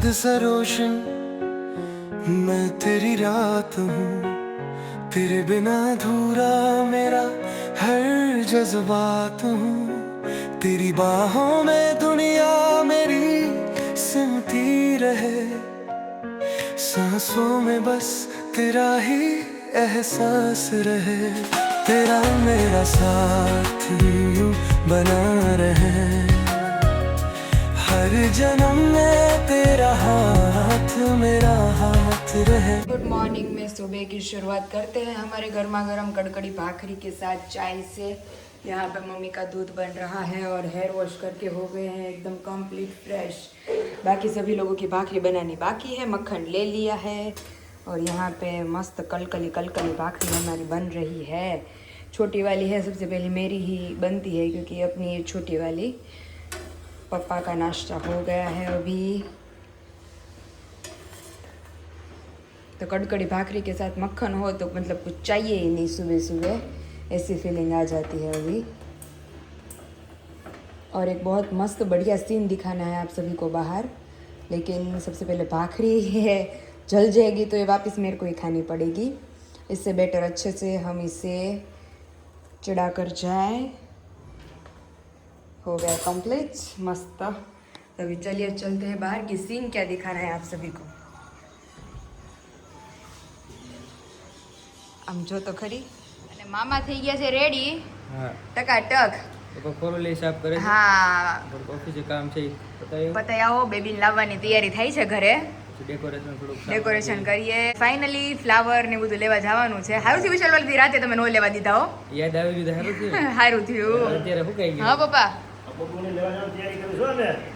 चांद सा रोशन मैं तेरी रात हूँ, तेरे बिना अधूरा मेरा हर जज्बात हूँ। तेरी बाहों में दुनिया मेरी सिमटी रहे, सांसों में बस तेरा ही एहसास रहे। तेरा मेरा साथ यूं बना रहे, हर जन्म में तेरा हाथ मेरा हाथ रहे। गुड मॉर्निंग में सुबह की शुरुआत करते हैं हमारे गर्मा गर्म कड़कड़ी भाखरी के साथ चाय से। यहाँ पे मम्मी का दूध बन रहा है और हेयर वॉश करके हो गए हैं एकदम कंप्लीट फ्रेश। बाकी सभी लोगों की भाखरी बनानी बाकी है, मक्खन ले लिया है और यहाँ पे मस्त कलकली भाखरी हमारी बन रही है। छोटी वाली है, सबसे पहले मेरी ही बनती है क्योंकि अपनी ये छोटी वाली पापा का नाश्ता हो गया है अभी। तो कड़कड़ी भाखरी के साथ मक्खन हो तो मतलब कुछ चाहिए ही नहीं, सुबह सुबह ऐसी फीलिंग आ जाती है अभी। और एक बहुत मस्त बढ़िया सीन दिखाना है आप सभी को बाहर, लेकिन सबसे पहले भाखरी है, जल जाएगी तो ये वापस मेरे को ही खानी पड़ेगी। इससे बेटर अच्छे से हम इसे चढ़ा कर जाए। हो गया कंप्लीट मस्त। अभी चलिए चलते हैं बाहर की सीन क्या दिखाना है आप सभी को। આમ જો તો ખરી, અને મામા થઈ ગયા છે રેડી। હા ટકાટક તો ફોરલી સાફ કરે છે। હા ઓફિસે કામ છે બતાયો બતાવો, બેબીને લાવવાની તૈયારી થાય છે ઘરે। ડેકોરેશન થોડુંક ડેકોરેશન કરીએ, ફાઇનલી ફ્લાવર ને બધું લેવા જવાનું છે। સારું થયું વિશાલ વાળી રાતે તમે નો લેવા દીધા હો, યાદ આવી ગયું તો સારું થયું। સારું થયું। અત્યારે હુકાઈ ગયું। હા પપ્પા,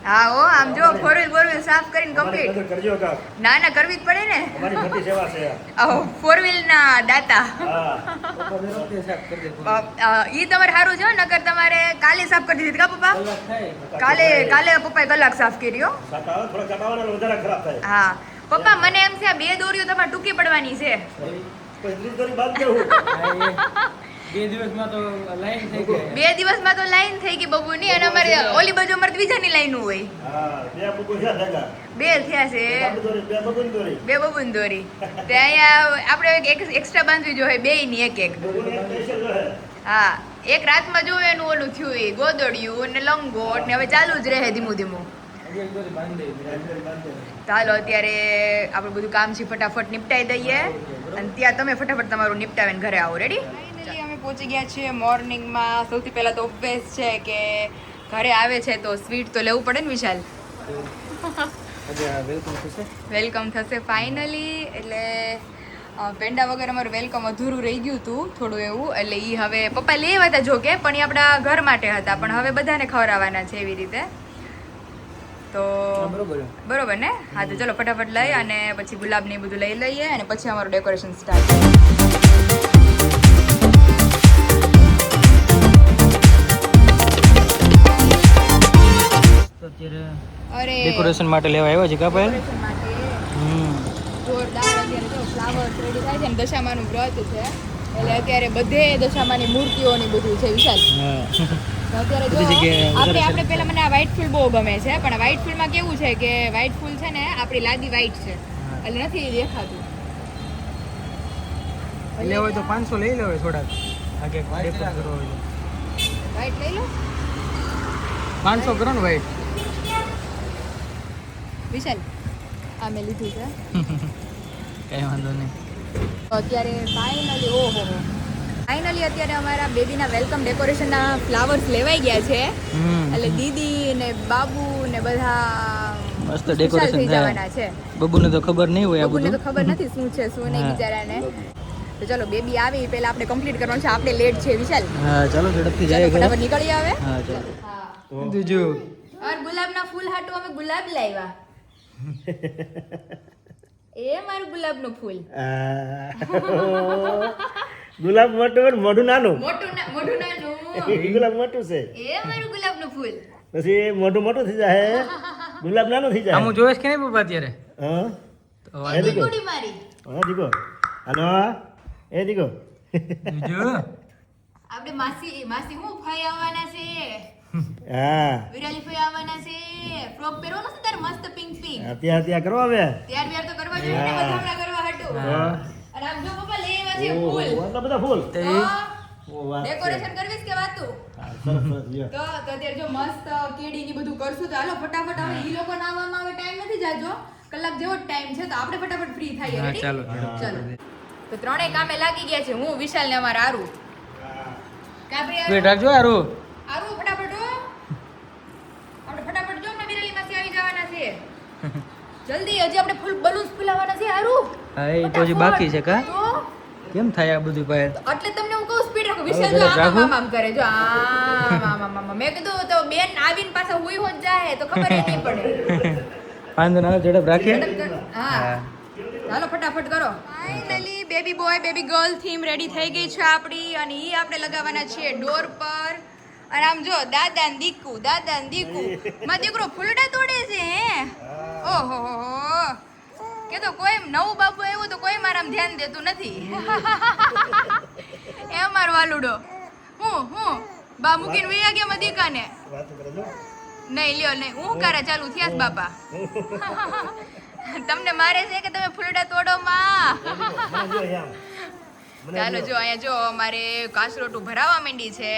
હા હો, આમ જો ફોર વ્હીલ સાફ કરીને કમ્પ્લીટ કરજો કા ના ના કરવી જ પડે ને, અમારી મોટી સેવા છે આહો ફોર વ્હીલ ના દાતા। હા વખતે સાફ કરી દે। ઈ તમારે સારું છે, નકર તમારે કાલે સાફ કરી દીધી કા પપ્પા? કલાક થાય કાલે પપ્પાએ કલાક સાફ કર્યો। સાટા થોડા ચટાવાના વધારે ખરાબ થાય હા પપ્પા, મને એમ છે આ બે દોરીઓ તમારે ટૂંકી પડવાની છે। પછી ત્રીસ દોરી બાદ કેવું બે દિવસમાં તો લાઈન થઈ ગઈ। 2 દિવસમાં તો લાઈન થઈ ગઈ બબુની, અને અમારે ઓલી બાજુ અમારે બીજાની લાઈન હોય। હા બે બબુ થયા ભેગા, 2 થયા છે, બે દોરી બે બબુની દોરી 2 બબુની દોરી। તે અહીંયા આપણે એક એક્સ્ટ્રા બાંધવી જોઈએ, બેયની એક એક। બબુની સ્પેશિયલ રહે। હા એક રાતમાં જો એનું ઓલું થયું એ ગોદડિયું ને લંગોટ ને હવે ચાલુ જ રહે ધીમું ધીમું। એક દોરી બાંધી દે। ચાલો અત્યારે આપણે બધું કામ છે ફટાફટ નિપટાઈ દઈએ, અને ત્યાં તમે ફટાફટ તમારું નિપટાવીને ઘરે આવો। રેડી? ફાઇનલી અમે પહોંચી ગયા છીએ મોર્નિંગમાં। સૌથી પહેલાં તો ઓબ્વિયસ છે કે ઘરે આવે છે તો સ્વીટ તો લેવું પડે ને વિશાલ? આજે વેલકમ થશે। વેલકમ થશે ફાઇનલી। એટલે પેંડા વગર અમારું વેલકમ અધૂરું રહી ગયું હતું થોડું એવું, એટલે એ હવે પપ્પા લેવા હતા જોકે, પણ એ આપણા ઘર માટે હતા, પણ હવે બધાને ખવડાવવાના છે એવી રીતે। તો બરોબર ને? હા તો ચલો ફટાફટ લઈ અને પછી ગુલાબ ને બધું લઈ લઈએ અને પછી અમારું ડેકોરેશન સ્ટાર્ટ અત્યારે અરે ડેકોરેશન માટે લેવા આવ્યા છે કા ભાઈ? ડેકોરેશન માટે જોરદાર અત્યારે જો ફ્લાવર્સ રેડી થાય છે ને, દશામાનું વ્રત છે એટલે અત્યારે બધે દશામાની મૂર્તિઓ ને બધું છે વિશાલ। તો અત્યારે જો આપણે પેલા મને આ વ્હાઈટ ફૂલ બહુ ગમે છે, પણ વ્હાઈટ ફૂલમાં કેવું છે કે વ્હાઈટ ફૂલ છે ને આપણી લાદી વ્હાઈટ છે એટલે નથી દેખાતું। લેવો હોય તો 500 લઈ લેવો થોડાક આગે ડેકોરેટ કરવો હોય તો વ્હાઈટ લઈ લો, 500 કરો ને વાઈટ। વિશાલ આ મેં લીધું છે। કઈ વાંધો નહીં। અત્યારે ફાઇનલી ફાઇનલી અત્યારે અમારા બેબીના વેલકમ ડેકોરેશનના ફ્લાવર્સ લેવાઈ ગયા છે, એટલે દીદી ને બાબુ ને બધા મસ્ત ડેકોરેશન થઈ જવાના છે। બબુને તો ખબર નહીં હોય આ બબુને તો બધું। ખબર નથી શું છે શું નહીં બિચારાને। તો ચલો બેબી આવી પહેલા આપણે કમ્પ્લીટ કરવાનું છે, આપણે લેટ છે વિશાલ। હા ચાલો ઝડપથી ચાલો જઈએ ઘરે। ફટાફટ નીકળી આવે। હા ચાલો। હા બીજું और गुलाबना फूल हाटू અમે ગુલાબ લાવ્યા। એ મારું ગુલાબનું ફૂલ। ગુલાબ મોટું મોઢું નાનું, મોટું નાનું ગુલાબ મોટું છે એ મારું ગુલાબનું ફૂલ। પછી મોઢું મોટું થઈ જાય, ગુલાબ નાનું થઈ જાય। આમ જોઈશ કે નહીં પપ્પા અત્યારે? હા તો એ દીકો કુડી મારી હા દીકો હાલો એ દીકો બીજું આપણે માસી હું ફાઈ આવવાના છે। હા વિરાલી ફઈ આવવાના છે. ફ્રોક પહેરવાનો છે તારે મસ્ત પિંક પિંક. ત્યાં કરો હવે ત્યાર વ્યાર તો કરવા જોઈએ ને વધામણા કરવા હાટુ. અને આમ જો પપ્પા લઈ આવ્યા છે ફૂલ. એટલા બધા ફૂલ ડેકોરેશન કરવીસ કે વાતું? સરસ સરસ લ્યો. તો અત્યારે જો મસ્ત કેડી ની બધું કરશું તો હાલો ફટાફટ હવે ઈ લોકો ના આવવામાં હવે ટાઈમ નથી જાજો. કલાક જેવો ટાઈમ છે તો આપણે ફટાફટ ફ્રી થઈએ. રેડી? ચાલો. તો ત્રણેય કામે લાગી ગયા છે. હું વિશાલ ને અમારા આરુ. કાબરી વેટ રાખજો આરું. આરુ ફટાફટ હો. આપણે ફટાફટ જો ને વિરાલી માસી આવી જવાના છે. જલ્દી હજી આપણે ફૂલ બલૂન્સ ફૂલાવવાના છે આરુ. હા એ તો હજી બાકી છે કા તો કેમ થાય આ બધું ભાઈ એટલે તમને હું કહું સ્પીડ રાખો. વિશાલ જો આમ કરે જો આમ. મેં કીધું તો બેન આવીને પાછા હુઈ હોત જાય તો ખબર ય નહીં પડે. વાંધો ના ઝડપ રાખીએ હા ચાલો ફટાફટ કરો. Finally baby boy baby girl theme ready થઈ ગઈ છે આપણી અને ઈ આપણે લગાવવાના છીએ ડોર પર. અને આમ જો દાદા ને દીકુ માં દીકરો ફૂલડા તોડે છે હે. ઓહો કે તો કોઈ નવું બાબુ આવ્યું તો કોઈ મારામાં ધ્યાન દેતું નથી. એ અમાર વાલુડો હું બા મૂકીને વૈયા ગયા મદિકાને. નહીં લ્યો નહીં હું કરે ચાલુ થયા બાપા. તમને મારે છે કે તમે ફૂલડા તોડો માં. ચાલો જો અહીંયા જો અમારે કાસરોટું ભરાવા માંડી છે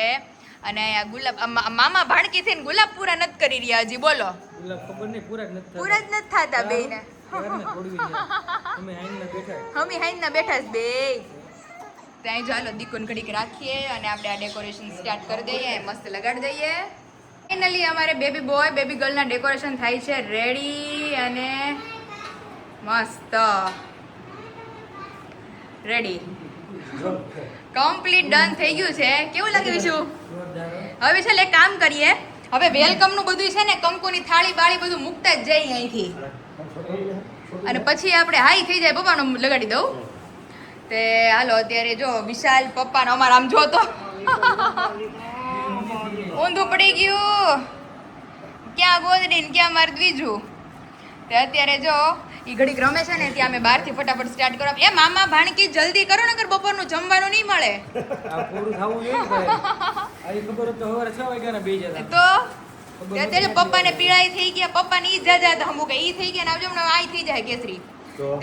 અને અહીંયા ગુલાબ મામા ભાણકી થઈને ગુલાબ પૂરા નથી કરી રહ્યા હજી. બોલો ખબર નહીં પૂરા જ નથી પૂરા જ નથી થતા બેયને. અમે હાઈના બેઠા છે બે. ત્યાં ચાલો દીકોન ઘડીક રાખીએ અને આપણે આ ડેકોરેશન સ્ટાર્ટ કરી દઈએ. મસ્ત લગાડી દઈએ. ફાઇનલી અમારે બેબી બોય બેબી ગર્લ ના ડેકોરેશન થાય છે રેડી અને મસ્ત રેડી કમ્પ્લીટ ડન થઈ ગયું છે. કેવું લાગ્યું છું? હવે છે એક કામ કરીએ. હવે વેલકમ નું બધું છે ને કંકુની થાળી બાળી બધું મૂકતા જ જઈએ અહીંથી અને પછી આપણે હાઈ થઈ જાય પપ્પાનો લગાડી દઉં. તે હાલો અત્યારે જો વિશાલ પપ્પાનો અમારે આમ જો તો ઊંધું પડી ગયું. ક્યાં ગોદડી ને ક્યાં માર દ્વીજું. તે અત્યારે જો ઈ ઘડીક રમે છે ને ત્યાં અમે બહારથી ફટાફટ સ્ટાર્ટ કરો. એ મામા ભાણકી જલ્દી કરો ને કર બપોરનું જમવાનું નહીં મળે. પૂરું થવું જોઈએ ભાઈ ખબર તો સવારે 6 વાગ્યાના બે જતા તો અત્યારે પપ્પાને પીળાઈ થઈ ગયા. પપ્પાની ઈ જાજા હમું કે ઈ થઈ ગયા ને આવજો હમણાં આઈ થઈ જાય કેસરી.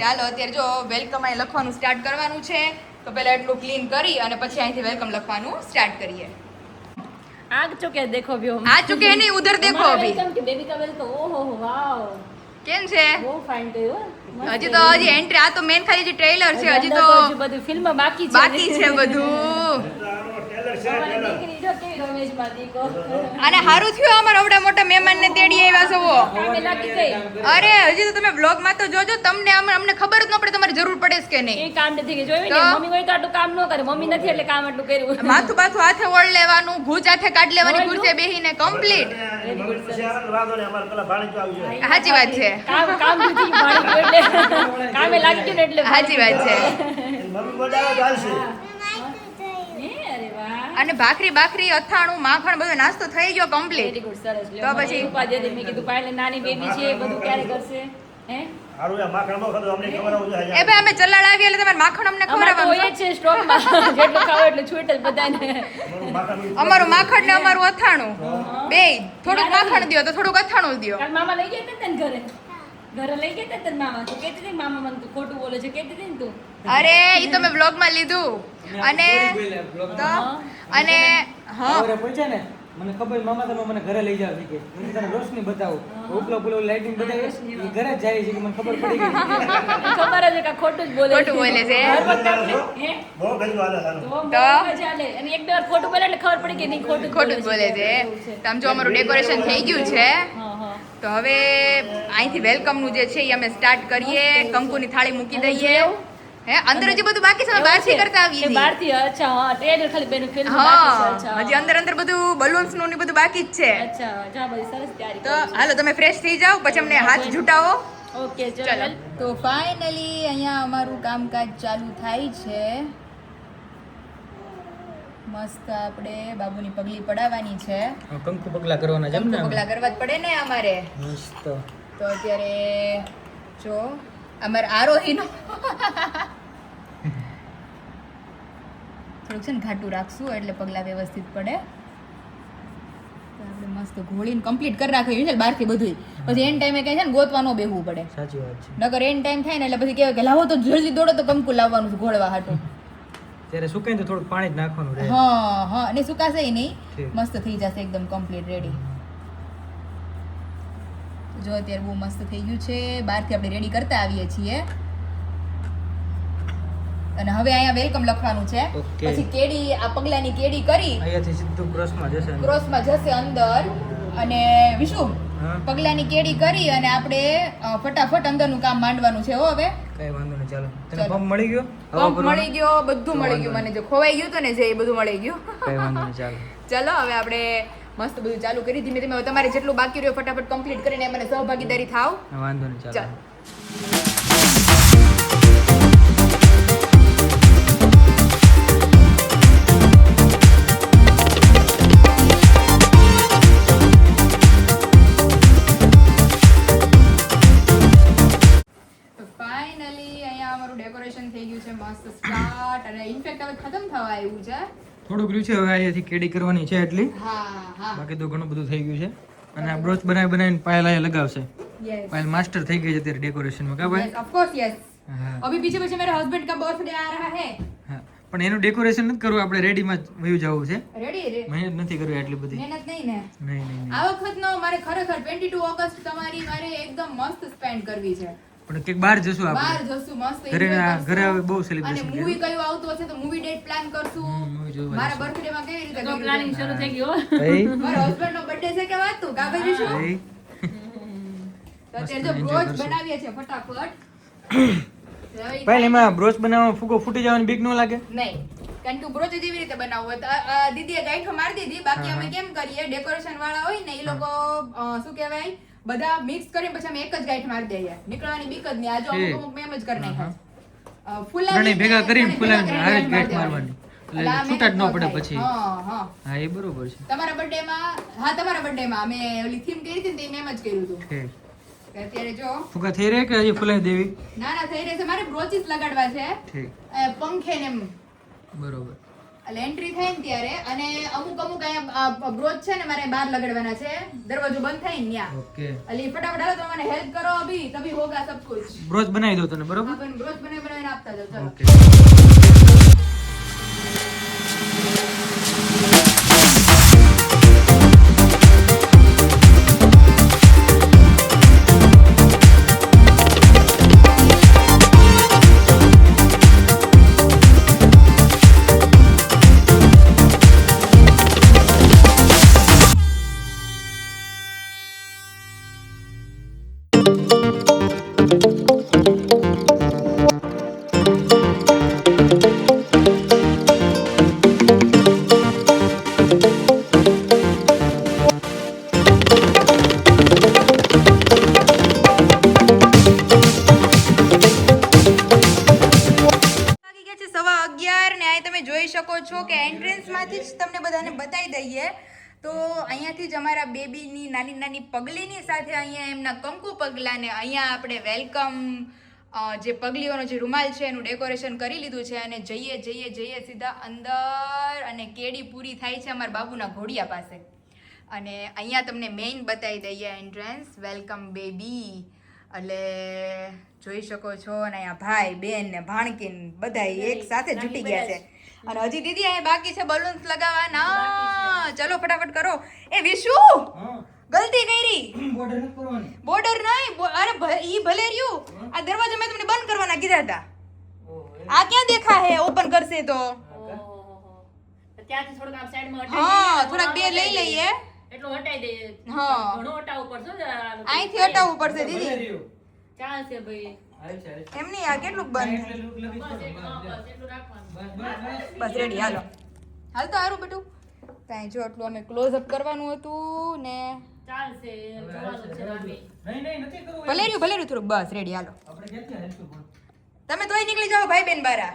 ચાલો અત્યારે જો વેલકમ અહીં લખવાનું સ્ટાર્ટ કરવાનું છે તો પહેલા એટલું ક્લીન કરી અને પછી અહીંથી વેલકમ લખવાનું સ્ટાર્ટ કરીએ. आग चुके देखो भी आ चुके हैं नहीं उधर देखो अभी. वेलकम की बेबी का वेलकम ओहो वाओ કેમ છે? બહુ ફાઇન થયો હજી તો હજી એન્ટ્રી આ તો મેન ખાલી જે ટ્રેલર છે હજી તો બધું ફિલ્મ બાકી છે બાકી છે બધું. દીકરી જો કેવી રમેશમાં દીકો અને હારું થયું અમારા આવડા મોટા મહેમાનને તેડી આવ્યા છો. કામે લાગી ગઈ અરે હજી તો તમે બ્લોગમાં તો જોજો તમને અમને ખબર જ ન પડે તમારી જરૂર પડે છે કે નહીં. એ કામ નથી કે જોયું ને તો? મમ્મી હોય તો આટલું કામ ન કરે મમ્મી નથી એટલે કામ આટલું કર્યું માથું બાથું હાથે ઓળ લેવાનું ભૂજ હાથે કાઢ લેવાની ખુરશીએ બેહીને કમ્પ્લીટ. સાચી વાત છે કામ કામ નથી ભાણી ગયું એટલે કામે લાગી ગયું ને એટલે સાચી વાત છે. હે, અરે વાહ અને ભાખરી અથાણું માખણ બધો નાસ્તો થઈ ગયો કમ્પ્લીટ. વેરી ગુડ સરસ તો પછી? ઉપાધિ હતી મેં કીધું પાયલે નાની બેબી છે એ બધું ક્યારે કરશે હે એ ભાઈ અમે ચલાડ આવીએ એટલે તમારે માખણ અમને અમારે તો ખવડાવવાનું હોય જ છે સ્ટોકમાં જેટલું ખાવ એટલું છૂટ જ બધાને અમારું માખણ ને અમારું અથાણું બે થોડુંક માખણ દ્યો તો થોડુંક અથાણું દ્યો. કાલ મામા લઈ ગયા હતા ને ઘરે લઈ ગયા હતા ને મામા તો કહેતી હતી મામા મને તું ખોટું બોલે છે કહેતી હતી ને તું અરે ઈ તો મેં બ્લોગમાં લીધું અને તો અને હા પહોંચ્યા ને મને ખબર મામા તમે મને ઘરે લઈ જાવ કે હું તને રોશની બતાવું ઉપલો પુલો લાઇટિંગ બતાવે એ ઘરે જ જાય છે કે મને ખબર પડી ગઈ ખબર જ કે ખોટું જ બોલે ખોટું બોલે છે. હે તો બહુ મજા આલે અને એક બે વાર ખોટું બોલે એટલે ખબર પડી કે નહીં ખોટું ખોટું જ બોલે છે. તો આમ જો અમારું ડેકોરેશન થઈ ગયું છે હા હા તો હવે અહીંથી વેલકમ નું જે છે એ અમે સ્ટાર્ટ કરીએ. કંકુની થાળી મૂકી દઈએ. હે અંદર હજી બધું બાકી છે અમે બહારથી કરતા આવીએ છીએ. બહારથી અચ્છા હા ટ્રેલર ખાલી બેનું ફિલ્મ બાકી છે હા અચ્છા હજી અંદર બધું બલૂન્સ નું ને બધું બાકી જ છે. અચ્છા જા બધી સરસ તૈયારી તો હાલો તમે ફ્રેશ થઈ જાઓ પછી અમને હાથ ઝૂટાવો. ઓકે ચલો ચલો તો ફાઇનલી અહીંયા અમારું કામકાજ ચાલુ થાય છે. મસ્ત આપણે બાબુની પગલી પડાવવાની છે. કંકુ પગલા કરવાના છે કંકુ પગલા કરવા જ પડે ને અમારે. મસ્ત તો અત્યારે જો અમારે આરોહીનો થોડુંક છે ને ઘાટું રાખશું એટલે પગલા વ્યવસ્થિત પડે. તો આપણે મસ્ત ઘોળીને કમ્પ્લીટ કરી રાખ્યું છે બહારથી બધું. પછી એન ટાઈમે કઈ છે ને ગોતવા ન બેહવું પડે. સાચી વાત છે. નકર એન ટાઈમ થાય ને એટલે પછી કહેવાય કે લાવો તો જલ્દી દોડો તો કંકુ લાવવાનું છે ઘોળવા હાટું. ત્યારે સુકાય તો થોડું પાણી જ નાખવાનું રહે. હા અને સુકાશે નહીં. ઠીક. મસ્ત થઈ જશે એકદમ કમ્પ્લીટ રેડી. જો અત્યારે બહુ મસ્ત થઈ ગયું છે. બહારથી આપણે રેડી કરતા આવીએ છીએ. અને હવે અહીંયા વેલકમ લખવાનું છે. Okay. પછી કેડી આ પગલાની કેડી કરી અહીંયાથી સીધું ક્રોસમાં જશે. ક્રોસમાં જશે અંદર. અને વિશુ હા. પગલાની કેડી કરી અને આપણે ફટાફટ અંદરનું કામ માંડવાનું છે. હો હવે કઈ વાંધો નહીં, ચાલો. તને ચાલો. પંપ મળી ગયો? હવા પંપ ભરવાનો? મળી ગયો, બધું મળી ગયું. મને જે ખોવાઈ ગયું હતું ને જે એ બધું મળી ગયું. કઈ વાંધો નહીં, ચાલો. ચલો હવે આપણે મસ્ત બધું ચાલુ કરી ધીમે ધીમે. હવે તમારે જેટલું બાકી રહ્યું ફટાફટ કમ્પ્લીટ કરીને મને સહભાગીદારી થાવ. હા, વાંધો નહીં, ચાલો. ચાલો. ફાઇનલી અહીંયા અમારું ડેકોરેશન થઈ ગયું છે મસ્ત સ્ટાર્ટ. અને ઇનફેક્ટ હવે ખતમ થવા આવ્યું છે. થોડુંક રહ્યું છે હવે અહીંયાથી કેડી કરવાની છે એટલી. હા બાકી તો ઘણું બધું થઈ ગયું છે. અને આ બ્રોચ બનાવીને પાયલ અહીંયા લગાવશે. યસ पायल मास्टर થઈ ગઈ છે અત્યારે ડેકોરેશનમાં કા ભાઈ? Yes of course yes. હા अभी पीछे पीछे मेरे हस्बैंड का बर्थडे आ रहा है. હા, પણ એનું ડેકોરેશન નથી કરવું, આપણે રેડીમાં જ વયું જવું છે. રેડી રે મહેનત નથી કરવી આટલી બધી. મહેનત નહીં ને. નહીં નહીં નહીં. આ વખતનો મારે ખરેખર 22 ઓગસ્ટ તમારી મારે એકદમ મસ્ત સ્પેન્ડ કરવી છે. પણ કંઈક બહાર જશું બહાર આપણે. જશું મસ્ત ઘરે enjoy કરશું. ઘરે હવે બહુ અને સેલિબ્રેશન મૂવી કયું આવતું હશે તો મૂવી ડેટ પ્લાન કરશું. movie જોવા મારા જશું. બર્થડે માં કેવી રીતે તો કરવું પ્લાનિંગ છે? શરૂ થઈ ગયો. ભાઈ મારા હસબન્ડ નો બર્થડે છે કે વાત તું કા ભાઈ શું? ભાઈ તો અત્યારે જો enjoy બ્રોચ કરશું. બનાવીએ છીએ ફટાફટ. ભાઈ એમાં બ્રોચ બનાવવામાં ફૂગો ફૂટી જવાની બીક ન લાગે? નહીં કારણ કે બ્રોચ જેવી રીતે બનાવવું હોય તો આ દીદીએ ગાંઠો મારી દીધી. બાકી અમે કેમ કરીએ ડેકોરેશન વાળા હોય ને એ લોકો શું કહેવાય બધા મિક્સ કરીને પછી અમે એક જ ગાંઠ મારી દઈએ. નીકળવાની બીક જ નહીં. આ જો અમુક ઠીક. અમુક મેં એમ જ કરી નાખ્યા. ત્રણેય ફુલાવી ભેગા કરીને ત્રણેય ફુલાવીને ભેગા હારે જ કરીને ગાંઠ મારવાની. એટલે છૂટા જ ન પડે પછી. હા હા એ બરોબર છે. તમારા બર્થડે માં તમારા બર્થડે માં અમે ઓલી થીમ કરી હતી ને તે મેં એમ જ કર્યું હતું. ઠીક. અત્યારે જો ફુગા થઈ રહ્યા કે હજી ફુલાવી દેવી? ના થઈ રહેશે. મારે બ્રોચીસ લગાડવા છે ઠીક, પંખે ને એમ બરોબર. એટલે એન્ટ્રી થાય ને ત્યારે. અને અમુક અહીંયા બ્રોચ છે ને મારે બહાર લગાડવાના છે. દરવાજો બંધ થાય ને ત્યાં. ઓકે. એટલે ફટાફટ હાલો તો મને હેલ્પ કરો અભી તभी होगा सब कुछ. બ્રોચ બનાવી દો તને, બરોબર? આપણ બ્રોચ બનાવીને આપતા જાઓ. ચલો. ઓકે. વાગી ગયા છે 11:15 ને અહીં તમે જોઈ શકો છો કે એન્ટ્રન્સ માંથી જ તમને બધાને બતાવી દઈએ તો અહીંયાથી જ અમારા બેબીની નાની નાની પગલીની સાથે અહીંયા એમના કંકુ પગલાને અહીંયા આપણે વેલકમ જે પગલીઓનો જે રૂમાલ છે એનું ડેકોરેશન કરી લીધું છે. અને જઈએ સીધા અંદર અને કેડી પૂરી થાય છે અમારા બાબુના ઘોડિયા પાસે. અને અહીંયા તમને મેઇન બતાવી દઈએ એન્ટ્રન્સ વેલકમ બેબી. એટલે જોઈ શકો છો. અને અહીંયા ભાઈ બેન ને ભાણકીન બધા એક સાથે જૂટી ગયા છે. અને હજી દીદી અહીંયા બાકી છે બલૂન્સ લગાવવાના. ચલો ફટાફટ કરો. એ વિશુ હા, ગલતી કરી. બોર્ડર નથી કરવાની. બોર્ડર નહીં અરે ઈ ભલે રહ્યું. આ દરવાજા મેં તમને બંધ કરવાના કીધા હતા. ઓહો, આ ક્યાં દેખા હે ઓપન કરશે તો? ત્યાંથી થોડુંક આમ સાઈડમાં હટાવી હા દઈએ, થોડાક બે લઈ લઈએ. એટલું હટાઈ દઈએ. હા. ઘણું હટાવવું પડશે જરા. અહીંથી હટાવવું પડશે દીદી. રહ્યું. ચાલશે ભાઈ. આવી છે, આવી છે. એમ નહીં આ કેટલું બંધ એટલે look લગી જ બસ પડે. એટલું, હા, બસ એટલું રાખવાનું. બસ. બસ રેડી હાલો. હાલ તો હારું બેટું. કાંઈ જો આટલું અમે ક્લોઝ અપ કરવાનું હતું ને ચાલશે જોવાનું છે ભાભી. નહીં નથી કરવું. ભલે રહ્યું થોડુંક. બસ રેડી હાલો. આપણે ક્યાંથી હાલશું પણ? તમે તોય નીકળી જાઓ ભાઈ બેન બારા.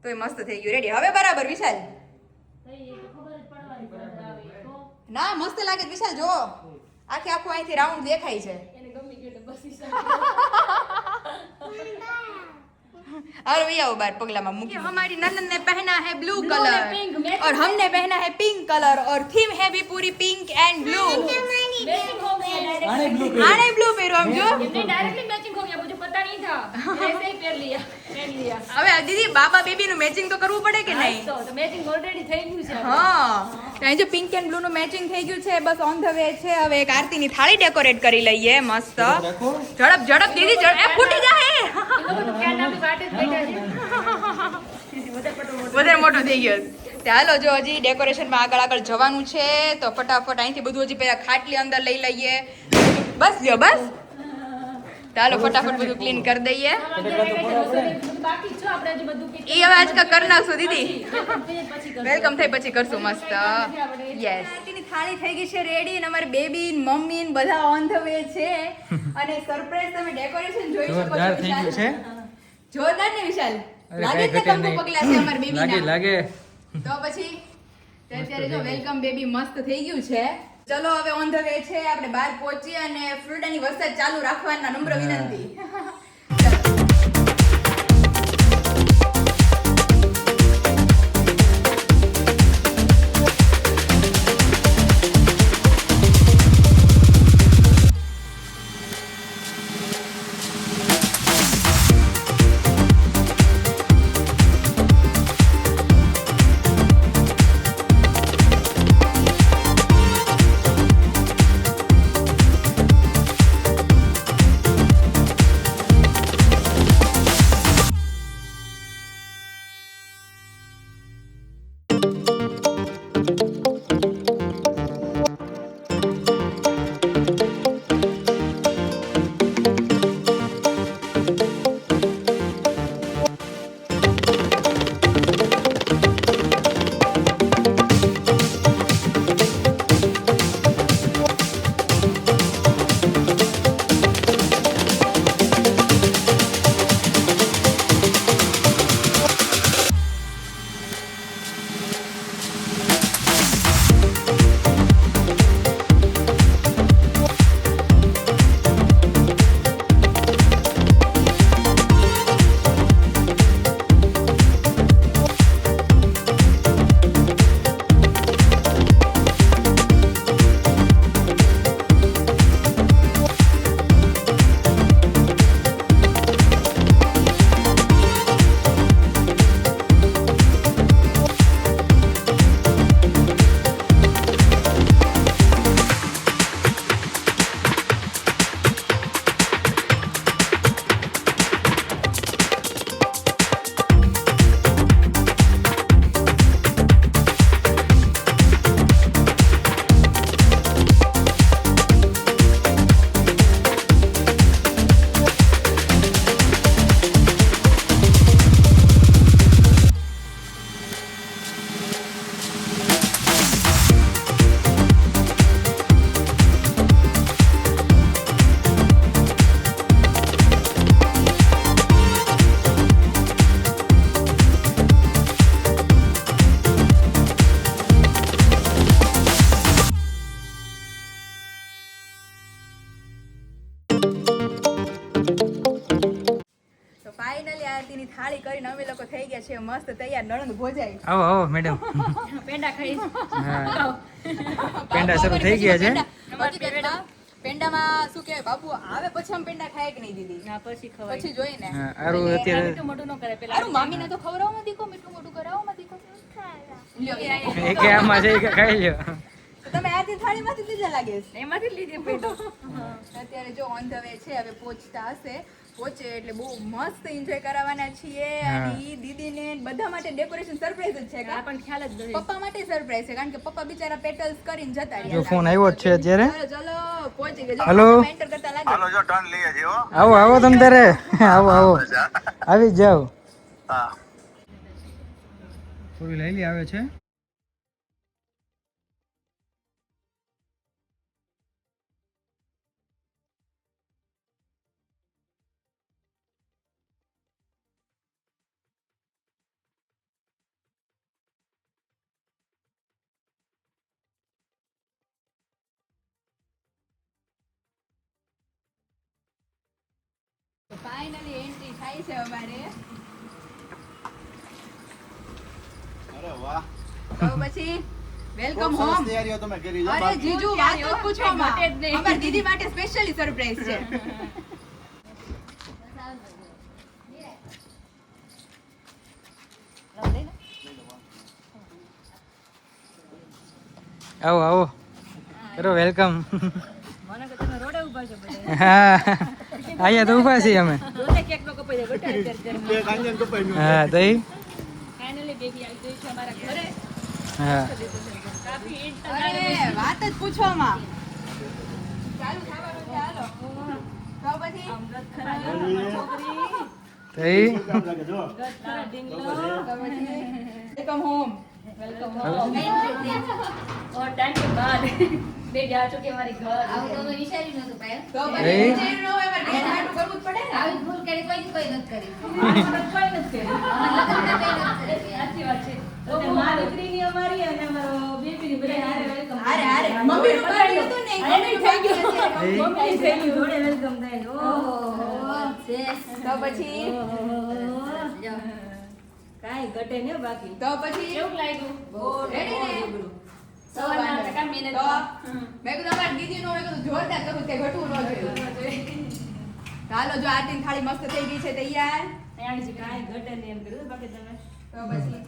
તોય મસ્ત થઈ ગયું રેડી. હવે બરાબર વિશાલ. ભાઈ, એ તો ખબર જ પડવાની છે ભાભી. તો ના મસ્ત લાગે છે વિશાલ. જો આખે આખું અહીંથી રાઉન્ડ દેખાય છે. એને ગમી ગયું એટલે બસ ઈ સાચું. और भैया वो बार पगला में मुकी हमारी ननद ने पहना है ब्लू Blue कलर और pink, matching और हमने पहना है पिंक कलर और थीम है भी पूरी पिंक एंड ब्लू मैचिंग हो गया આને डायरेक्ट blue आने ब्लू पहरो हम जो हमने डायरेक्टली मैचिंग हो गया मुझे पता नहीं था ऐसे ही पहन लिया હવે દીદી બાબા બેબી નું મેચિંગ તો કરવું પડે કે નહીં તો મેચિંગ ઓલરેડી થઈ ગયું છે હા ત્યાં જો પિંક એન્ડ બ્લુ નું મેચિંગ થઈ ગયું છે બસ ઓન ધ વે છે હવે એક આરતીની થાળી ડેકોરેટ કરી લઈએ મસ્ત રાખો ઝડપ ઝડપ દીદી ઝડપ એ ફૂટી જાય એ લોકો તો ફ્રેન્ડ આપણી વાટે જ બેઠા છે વધારે મોટો થઈ ગયો ચાલો જો હજી ડેકોરેશનમાં આગળ જવાનું છે તો ફટાફટ અહીંથી બધું હજી પહેલા ખાટલી અંદર લઈ લઈએ બસ લ્યો બસ ચાલો ફટાફટ બધું ક્લીન કરી દઈએ બાકી છો આપણે હજી બધું એ હવે આજકા કરી નાખશું દીદી પછી વેલકમ થઈ પછી કરશું મસ્ત યસ આરતીની થાળી થઈ ગઈ છે રેડી અને અમારી બેબી મમ્મી ને બધા ઓન ધ વે છે અને સરપ્રાઈઝ તમે ડેકોરેશન જોઈ શકો છો જોરદાર થઈ ગયું છે જોરદાર ને વિશાલ અરે લાગે કાંઈ છે ઘટે કંકુ નહીં. પગલા છે અમારી બેબી લાગે ના લાગે તો પછી તો અત્યારે જો વેલકમ બેબી મસ્ત થઈ ગયું છે ચલો હવે ઓન ધ વે છે આપણે બહાર પહોંચીએ અને ફ્રૂટાની વરસાદ ચાલુ રાખવાના નમ્ર વિનંતી ફાઇનલી આરતીની થાળી કરીને અમે લોકો થઈ ગયા છે મસ્ત તૈયાર નણંદ ભોજાઈ આવો આવો મેડમ પેંડા ખાઈશ હા પેંડા શરૂ થઈ ગયા છે હકીકતમાં પેંડામાં શું કહેવાય બાબુ આવે પછી આમ પેંડા ખાય કે નહીં દીદી ના પછી ખવાય પછી જોઈ ને હા આરું અત્યારે મીઠું મોઢું ન કરે પેલા અરે મામીને તો ખવડાવવામાં દીકો મીઠું મોટું કરાવવામાં દીકો લ્યો એકે આમાં છે કે ખાઈ લ્યો તો તમે આરતી થાળીમાંથી લીધા લાગે છે એમાંથી જ લીધી પેંડો અત્યારે જો ઓન ધ વે છે હવે પહોંચતા હશે પહોંચે એટલે બહુ મસ્ત એન્જોય કરાવવાના છીએ અને ઈ દીદીને બધા માટે ડેકોરેશન સરપ્રાઈઝ જ છે આ પણ ખ્યાલ જ નથી પપ્પા માટે સરપ્રાઈઝ છે કારણ કે પપ્પા બિચારા પેટલ્સ કરીને જતા જો રહ્યા ફોન આવ્યો જ છે અત્યારે ચલો ચલો પહોંચી ગયા Hello? એન્ટર કરતા લાગે આવો આવો તમ તારે આવો આવો આવી જ જાઓ થોડી લઈ લે આવે છે ફાઇનલી એન્ટ્રી થાય છે અમારે તો પછી વેલકમ ખૂબ સરસ હોમ. તૈયારીઓ તમે કરી છે. અરે જીજુ વાત જ પૂછવામાં. અમારી દીદી માટે સ્પેશિયલી સરપ્રાઈઝ છે. આવો આવો કરો વેલકમ. મને તો તમે રોડે ઊભા છો બધા. હા અહીંયા તો ઊભા છીએ અમે. રોડે કેક નો કપાઈ જાય બેટા અત્યારે. બે કાંજન કપાઈ હા તો ઈ? ફાઇનલી બેબી આવી ગઈ છે અમારા ઘરે. હા કાફી ઈટ અરે વાત જ પૂછવામાં. ચાલુ થવાનું છે હાલો. તો પછી છોકરી તો ઈ? ગટરા ડીંગલો વેલકમ હોમ. વેલકમ હોમ और टाइम के बाद बेटी आ चुकी है हमारी घर તો પછી એ? વિચાર્યું ન હોય અમારે ઘેર હાટું કરવું જ પડે ને. કોઈ નથી સાચી વાત છે તો તે માં દીકરીની અમારી અને અમારો બેબીની બધા હારે વેલકમ હારે હારે મમ્મીનું બર્થડે હતું ને મમ્મીનું થઈ ગયું મમ્મી થઈ ગયું જોડે વેલકમ થાય ઓહો તો પછી કાઈ ઘટે ને બાકી તો પછી કેવું લાગ્યું રેડી ને સવારના ટકા મહેનત તો મેં કીધું અમારી દીદીનું મેં કીધું જોરદાર કરું તે ઘટવું ન જોઈએ. ચાલો જો આરતી થાળી મસ્ત થઈ ગઈ છે તૈયાર. અહીંયા જે કાઈ ઘટે ને એમ કર્યું બાકી તમે તો પછી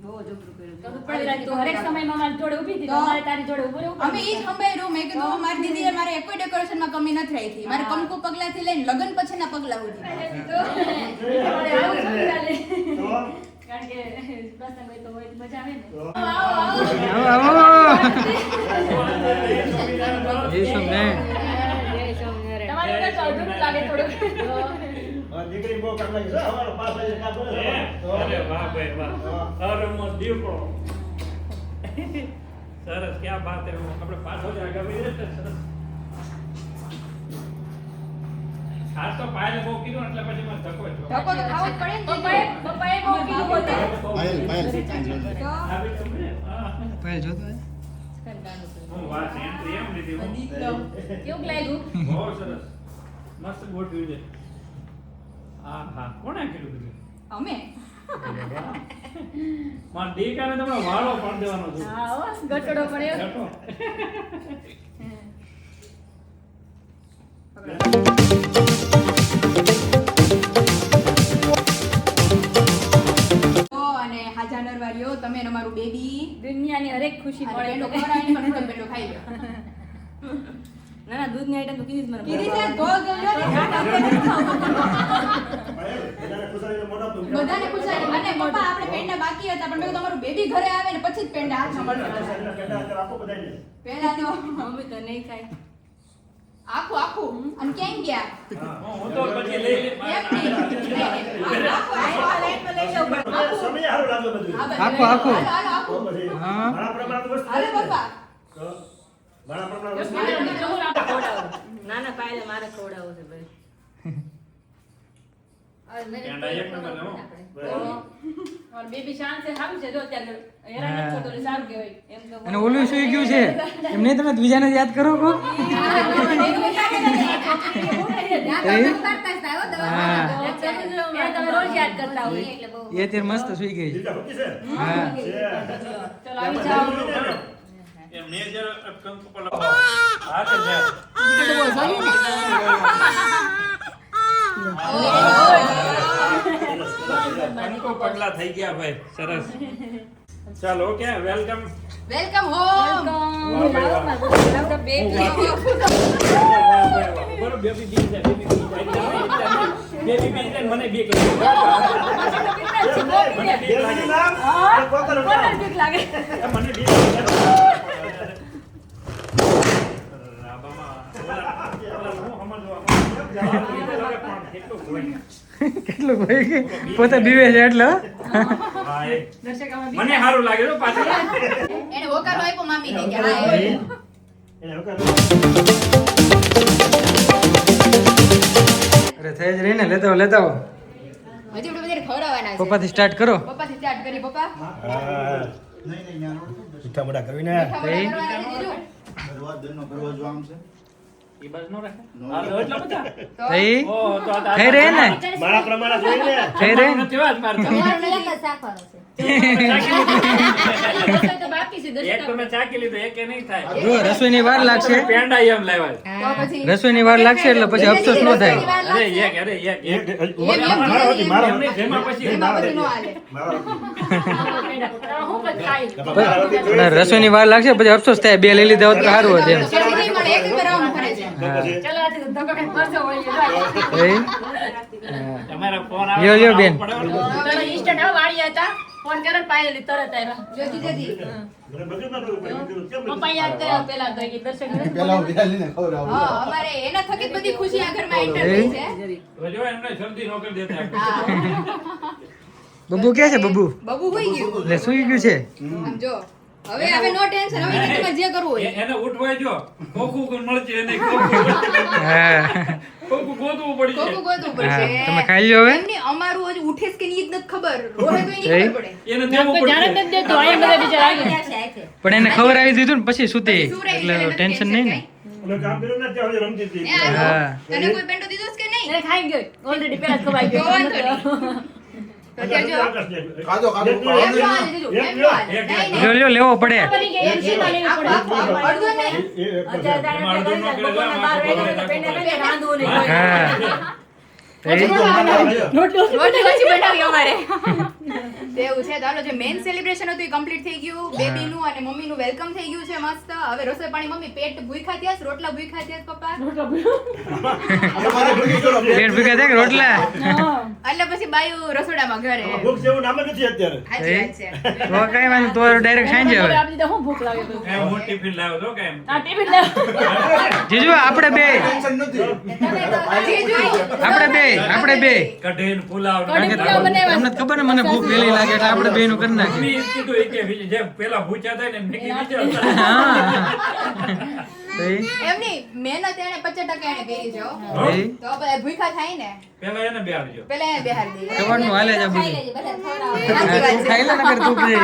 બહુ જબરું કર્યું તો પડી રાખી તો હરેક સમયમાં મારી જોડે ઊભી હતી તો તમારે તારી જોડે ઊભું રહેવું અમે ઈ જ સંભાળ્યું. મેં કીધું મારી દીદીએ મારે કોઈ ડેકોરેશનમાં કમી નથી રાખી. મારે કંકુ પગલાથી લઈને લગ્ન પછીના પગલા સુધી. તમારે આવું શું ચાલે? કારણ કે પ્રસંગ હોય તો હોય તો મજા આવે ને આવો આવો એ શું ને તમારે તો અધૂરું લાગે થોડુંક દીકરી બહુ કામ લાગી છે અમારો પાસ આવી કામ કરે અરે વાહ ભાઈ વાહ અરે મો દીપડો સરસ ક્યાં બાત હે આપણે પાછો જ આગળ વધી જશે સરસ ખાસ તો પાયલે બહુ કીધું એટલે પછી મને ધક્કો જ ધક્કો તો ખાવો જ પડે ને. પપ્પાએ બહુ કીધું હોતે પાયલ પાયલ આવી તમને હા પહેલ જોતો હે? હું વાત એન્ટ્રી એમ લીધી હું કેવું લાગ્યું બહુ સરસ મસ્ત ગોઠવ્યું છે હા હા કોણે કીધું બધું અમે મારા દીકરાને તમને વાળો પણ દેવાનો છે હા હો ગટડો પડ્યો ઘટો. તો અને હાજા નરવારીઓ તમે ને અમારું બેબી દુનિયાની હરેક ખુશી મળે પેલો તો ખવડાવીને પણ હું પેલો ખાઈ લો. ના ના દૂધની આઈટમ તો કીધી જ મને કીધી છે તો ગયો ને બધાને ખુશાલીને મોઢા પર બધાને પૂછાય અને પપ્પા આપણે પેંડા બાકી હતા પણ મેં કીધું તમારું બેબી ઘરે આવે ને પછી જ પેંડા હાથમાં મળશે. પેલા અંદર આપો બધાને પહેલા તો મમ્મી તો નહીં ખાય આખું આખું અને ક્યાં ગયા હું તો પછી લઈ લે એમ નહીં. આખું આખું આ લાઈનમાં લઈ જાઓ પણ આખું. સમય હારું લાગે બધું આ બધું. આખું, આખું. હાલો, હાલો, આખું. તો પછી હા. મારા પ્રમાણ વસ્તુ હાલો પપ્પા તો મારા પ્રમાણ વસ્તુ નાના પાયલે મારે ખવડાવવું છે ભાઈ પેંડા એક નંબર નો ઓર બેબી શાંત છે સારું છે જો અત્યારે હેરાન નથી થતો એટલે સારું કહેવાય એમ તો અને ઓલું શું ગયું છે એમને તમે બીજાને યાદ કરો કો હા તમે રોજ યાદ કરતા હોય એટલે બહુ એ અત્યારે મસ્ત સુઈ ગઈ છે. દીકરા હોતી છે હા ચલો આવી જાઓ એમ નેજર કંકુ પર હા તે જા કંકુ પગલા થઈ ગયા ભાઈ સરસ ચાલો ઓકે વેલકમ વેલકમ હોમ બરો બેબી બી છે બેબી બી છે મને બી કરી મને બી લાગે નામ અને પોતાનું નામ બીક લાગે મને બી કેટલું ભાઈ કે પોતે બીવે છે એટલે હો. મને સારું લાગે તો પાછળ એને હોકારો આપ્યો મામીને કે હા એ. એને વખત અરે થઈ જ રહી ને લેતા આવો, લેતા આવો. હજી આપણે બધાને ખવડાવવાના છે પપ્પાથી સ્ટાર્ટ કરો. પપ્પાથી સ્ટાર્ટ કરી પપ્પા નહીં નહીં ન્યા રોડ મીઠા મોઢા કરીને મીઠા મોઢા કરવાના છે, જીજુ. ભરવા દેનો ભરવા જો આમ છે એ બસ નો રાખે આ તો એટલા બધા થઈ ઓ તો આ થઈ રહે ને મારા પ્રમાણે જોઈને થઈ રહે ને તેવા જ મારતા તમારો એક જ શાકવાનો છે દસ તો બાકી છે દસ એક તો મેં ચાકી લીધો એક એ નહીં થાય જો રસોઈની વાર લાગશે પેંડા એમ લાવ્યા તો પછી રસોઈની વાર લાગશે એટલે પછી અફસોસ ન થાય અરે એક મારા વતી મારા એમને જેમાં પછી એમાં પછી નો હાલે મારા વતી હું પણ ખાઈ મારા વતી પણ રસોઈની વાર લાગશે પછી અફસોસ થાય બે લઈ લીધા હોત તો સારું હતું એમ શેરડી નહીં મળે એક જ રાઉન્ડ ફરે છે તો પછી ચલો આજે ધક્કો કઈ કરજો હોય થઈ તમારા ફોન લ્યો, લ્યો, બેન. ચલો ઇન્સ્ટન્ટ હવે વાળી હતા ફોન કરે પાયેલી તરત આવ્યા જોજી જોજી મને બધું ના ખબર પડી. કેમ પપ્પા યાદ કર્યા પેલા તો કે દર્શન કરે પેલા હું વિરાલીને ખવડાવું. હા અમારે એના થકી જ બધી ખુશી આ ઘરમાં એન્ટર થઈ છે જો એમને શરદી નો કરી દેતા હા બબુ ક્યાં છે બબુ બબુ હોઈ ગયું એટલે સુઈ ગયું છે આમ જો હવે હવે નો ટેન્શન હવે તમે જે કરવું હોય એને ઉઠવાય જો કોકુ કોણ મળશે એને કોકુ હા કોકુ ગોતવું પડી કોકુ જાય ગોતવું હા, પડશે તમે ખાઈ લ્યો હવે એમને અમારું હજી ઉઠે છે કે નહીં એ જ નથી ખબર રોહે તો એની ખબર પડે એને દેવું જાણે પડશે જ દેતો આયા બધા બીજા આવી પણ એને ખબર આવી દીધું ને પછી સુતી શું રહે એટલે એને ટેન્શન નહીં ને ઓલો કામ કર્યું ને ત્યાં સુધી રમતી હતી. એ આવ્યો. હા. તને કોઈ પેન્ડો દીધો છે કે નહીં એને ખાઈ ગયો ઓલરેડી પેલા જ ખવાઈ તો ગયો વાંધો નહીં. તો ત્યાં જો ખાધો, ખાધો. એમ જો હાલે દીધું, એમ જો હાલે. એક નહીં, નહીં. લ્યો લ્યો લેવો પડે બની ગઈ એમ સીધા લેવી પડે અડધો નહીં. અત્યારે તારે આપણે કરી જાય, બપોરના 12 વાગે તો પેંડા કરી દે, રાંધવું નહીં હોય. હા થઈ રોટલો રોટી પછી બનાવી અમારે તેવું છે તો હાલો જે મેઇન સેલિબ્રેશન હતું એ કમ્પ્લીટ થઈ ગયું બેબીનું અને મમ્મીનું વેલકમ થઈ ગયું છે મસ્ત હવે રસોઈ પાણી મમ્મી પેટ ભૂખ્યા થયા છે, રોટલા ભૂખ્યા થયા છે પપ્પા અમારે ભૂખી કરો. પેટ ભેગા થાય કે રોટલા એટલે પછી બાયું રસોડામાં ઘરે ભૂખ જેવું નામ જ નથી અત્યારે સાચી વાત છે તો કઈ વાંધો તો ડાયરેક્ટ સાંજે હવે આપી દીધા, હું ભૂખ લાગે તો એ હું ટિફિન લાવ્યો તો કેમ આ ટિફિન લાવ જીજુ આપણે બે ટેન્શન નથી. આપણે બે કઢીને પુલાવ કઢી પુલાવ બનાવ્યા. તમને ખબર ને મને ભૂખ વહેલી લાગે એટલે આપણે બે નું કરી નાખીએ મમ્મી એ કીધું એ કે જેમ પેલા ભૂખ્યા થાય ને મેં કીધું થઈ એમની મહેનત એને 50% એને કરી છે હો. થઈ તો બધા ભૂખ્યા થાય ને પેલા એને બેહાડજો પેલા એને બેહાડી દઈએ ખબરનું હાલે છે આ બધું સાચી વાત તું છે ખાઈ લે નકર તું પી